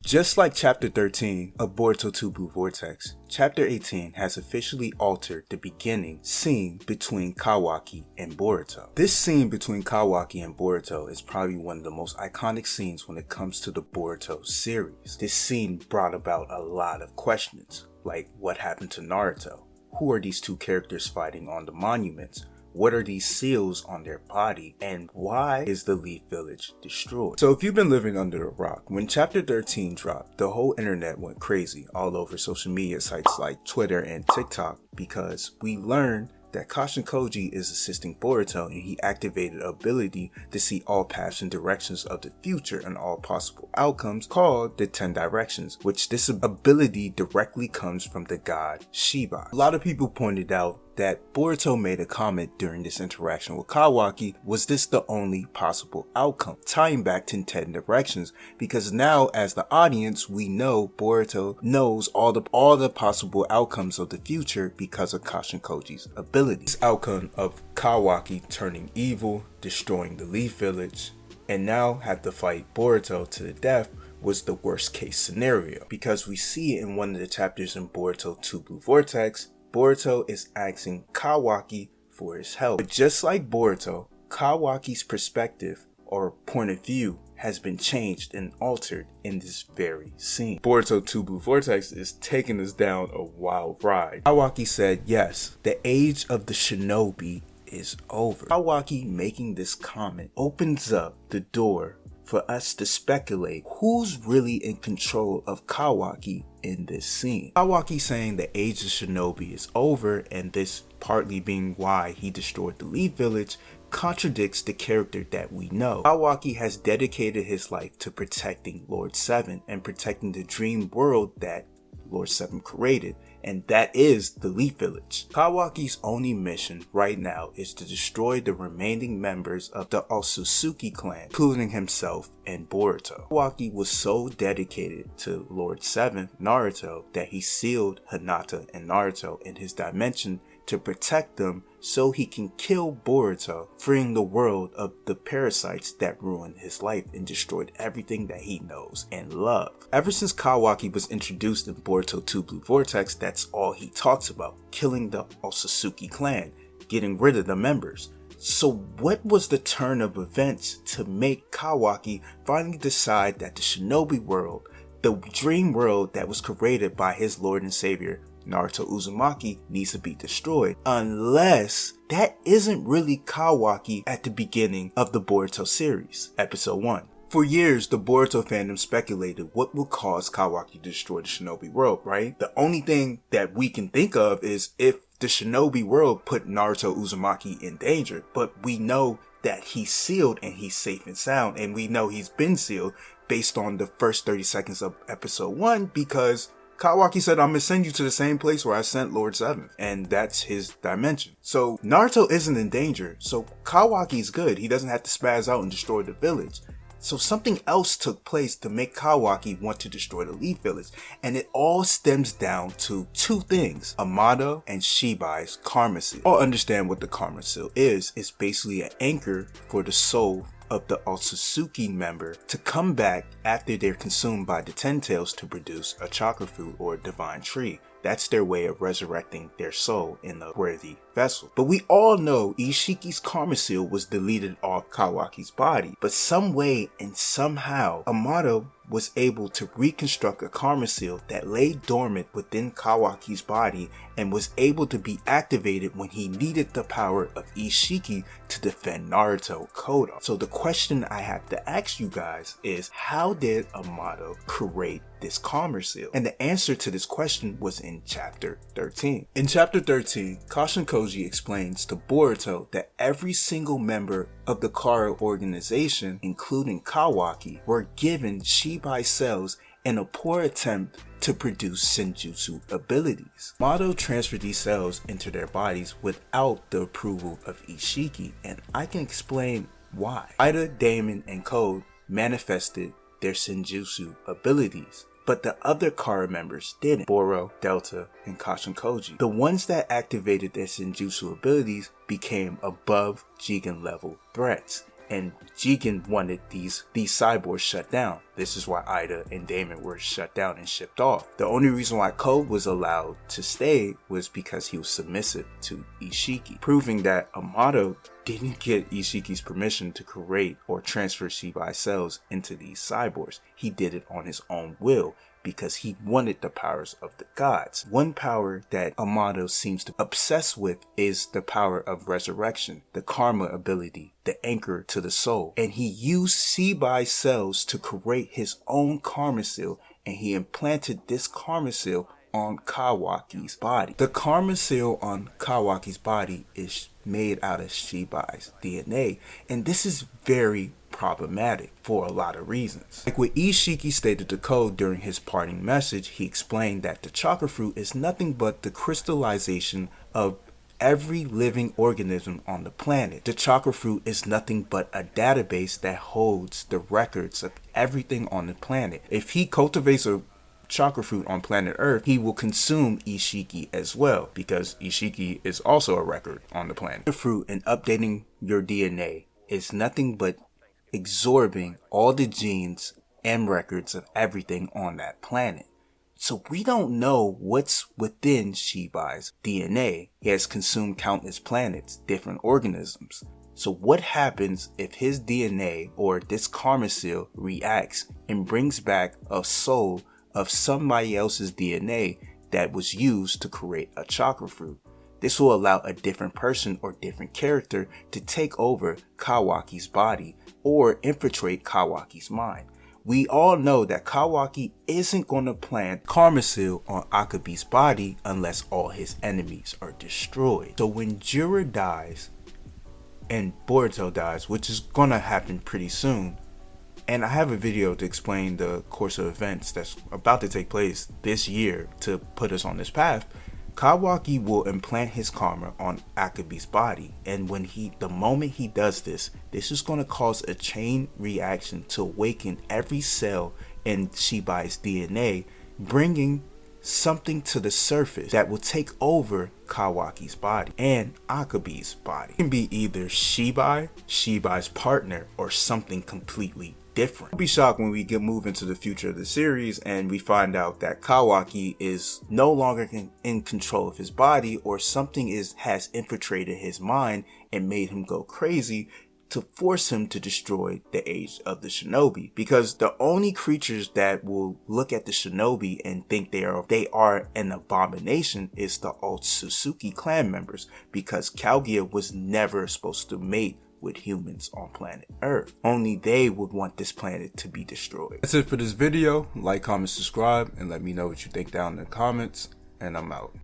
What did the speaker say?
Just like Chapter 13 of Boruto 2 Blue Vortex, Chapter 18 has officially altered the beginning scene between Kawaki and Boruto. This scene between Kawaki and Boruto is probably one of the most iconic scenes when it comes to the Boruto series. This scene brought about a lot of questions, like what happened to Naruto? Who are these two characters fighting on the monuments? What are these seals on their body? And why is the Leaf Village destroyed? So if you've been living under a rock, when Chapter 13 dropped, the whole internet went crazy all over social media sites like Twitter and TikTok because we learned that Kashin Koji is assisting Boruto and he activated an ability to see all paths and directions of the future and all possible outcomes called the 10 Directions, which this ability directly comes from the god Shibai. A lot of people pointed out that Boruto made a comment during this interaction with Kawaki, was this the only possible outcome? Tying back to 10 Directions, because now as the audience, we know Boruto knows all the possible outcomes of the future because of Kashin Koji's ability. This outcome of Kawaki turning evil, destroying the Leaf Village, and now have to fight Boruto to the death was the worst case scenario, because we see it in one of the chapters in Boruto 2 Blue Vortex. Boruto is asking Kawaki for his help. But just like Boruto, Kawaki's perspective or point of view has been changed and altered in this very scene. Boruto 2 Blue Vortex is taking us down a wild ride. Kawaki said, yes, the age of the Shinobi is over. Kawaki making this comment opens up the door for us to speculate who's really in control of Kawaki in this scene. Kawaki saying the age of Shinobi is over, and this partly being why he destroyed the Leaf Village, contradicts the character that we know. Kawaki has dedicated his life to protecting Lord 7 and protecting the dream world that Lord 7 created, and that is the Leaf Village. Kawaki's only mission right now is to destroy the remaining members of the Otsutsuki clan, including himself and Boruto. Kawaki was so dedicated to Lord 7, Naruto, that he sealed Hinata and Naruto in his dimension to protect them so he can kill Boruto, freeing the world of the parasites that ruined his life and destroyed everything that he knows and loves. Ever since Kawaki was introduced in Boruto 2 Blue Vortex, that's all he talks about, killing the Otsutsuki clan, getting rid of the members. So what was the turn of events to make Kawaki finally decide that the Shinobi world, the dream world that was created by his Lord and Savior Naruto Uzumaki, needs to be destroyed, unless that isn't really Kawaki at the beginning of the Boruto series, episode 1. For years, the Boruto fandom speculated what would cause Kawaki to destroy the Shinobi world, right? The only thing that we can think of is if the Shinobi world put Naruto Uzumaki in danger, but we know that he's sealed and he's safe and sound, and we know he's been sealed based on the first 30 seconds of episode 1 because Kawaki said, I'm gonna send you to the same place where I sent Lord 7, and that's his dimension. So Naruto isn't in danger, so Kawaki's good. He doesn't have to spaz out and destroy the village. So something else took place to make Kawaki want to destroy the Leaf Village, and it all stems down to two things: Amado and Shibai's Karma Seal. All understand what the Karma Seal is. It's basically an anchor for the soul of the Otsutsuki member to come back after they're consumed by the Ten Tails to produce a chakra fruit or a divine tree. That's their way of resurrecting their soul in a worthy vessel. But we all know Ishiki's Karma Seal was deleted off Kawaki's body, but some way and somehow Amado was able to reconstruct a Karma Seal that lay dormant within Kawaki's body and was able to be activated when he needed the power of Ishiki to defend Naruto Kodo. So the question I have to ask you guys is, how did Amado create this Karma Seal? And the answer to this question was in chapter 13. In chapter 13, Kashin Koji explains to Boruto that every single member of the Kara organization, including Kawaki, were given Shibai cells in a poor attempt to produce senjutsu abilities. Amado transferred these cells into their bodies without the approval of Ishiki, and I can explain why. Ida, Damon, and Code manifested their senjutsu abilities, but the other Kara members didn't. Boro, Delta, and Kashin Koji. The ones that activated their senjutsu abilities became above Jigen level threats, and Jigen wanted these cyborgs shut down. This is why Ida and Damon were shut down and shipped off. The only reason why Code was allowed to stay was because he was submissive to Ishiki, proving that Amado didn't get Ishiki's permission to create or transfer Shibai cells into these cyborgs. He did it on his own will, because he wanted the powers of the gods. One power that Amado seems to obsess with is the power of resurrection, the karma ability, the anchor to the soul. And he used Shibai cells to create his own karma seal, and he implanted this karma seal on Kawaki's body. The karma seal on Kawaki's body is made out of Shibai's DNA, and this is very problematic for a lot of reasons. Like what Ishiki stated to Code during his parting message, he explained that the chakra fruit is nothing but the crystallization of every living organism on the planet. The chakra fruit is nothing but a database that holds the records of everything on the planet. If he cultivates a chakra fruit on planet Earth, he will consume Ishiki as well, because Ishiki is also a record on the planet. The fruit and updating your DNA is nothing but absorbing all the genes and records of everything on that planet. So we don't know what's within Shibai's DNA. He has consumed countless planets, different organisms. So what happens if his DNA or this karma seal reacts and brings back a soul of somebody else's DNA that was used to create a chakra fruit? This will allow a different person or different character to take over Kawaki's body or infiltrate Kawaki's mind. We all know that Kawaki isn't going to plant karma seal on Akabe's body unless all his enemies are destroyed. So when Jura dies and Boruto dies, which is going to happen pretty soon, and I have a video to explain the course of events that's about to take place this year to put us on this path, Kawaki will implant his karma on Akabe's body, and the moment he does this is going to cause a chain reaction to awaken every cell in Shibai's DNA, bringing something to the surface that will take over Kawaki's body and Akabe's body. It can be either Shibai's partner, or something completely different. Don't be shocked when we move into the future of the series and we find out that Kawaki is no longer in control of his body, or something has infiltrated his mind and made him go crazy to force him to destroy the age of the Shinobi. Because the only creatures that will look at the Shinobi and think they are an abomination is the Otsutsuki clan members, because Kaguya was never supposed to mate with humans on planet Earth. Only they would want this planet to be destroyed. That's it for this video. Like, comment, subscribe, and let me know what you think down in the comments, and I'm out.